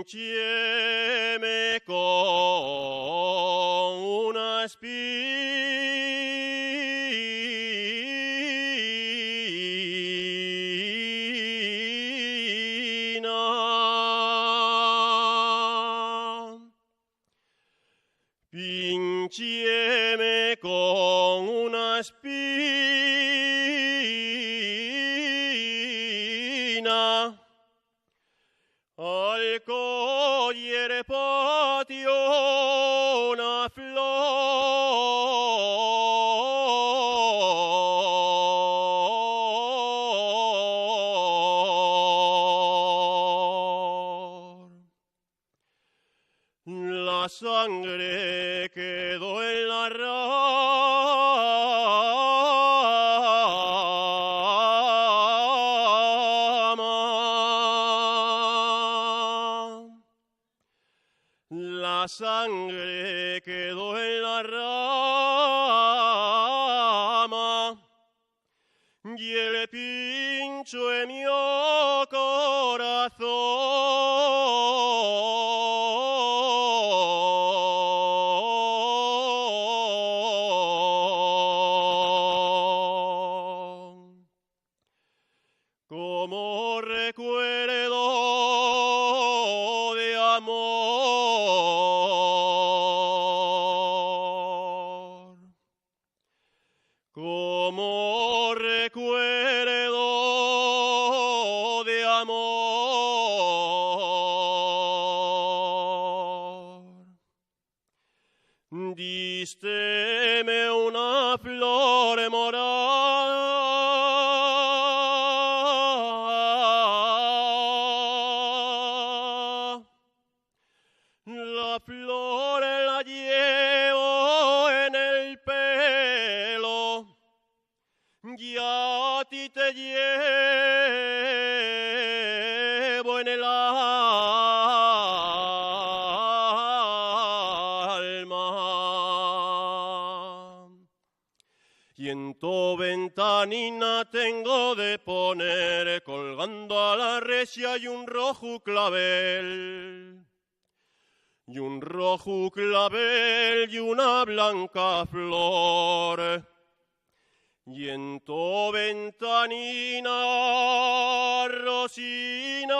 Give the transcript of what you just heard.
Pincheme con una espina. Pincheme con una espina. Al cogliere patio una flor. La sangre quedó en la rama. La sangre quedó en la rama y el pincho en mi corazón. Como recuerdo de amor, como recuerdo de amor, dísteme una flor morada. La flor la llevo en el pelo y a ti te llevo en el alma. Y en tu ventanina tengo de poner, colgando a la recia, y un rojo clavel. Y un rojo clavel y una blanca flor. Y en tu ventanina, Rosina,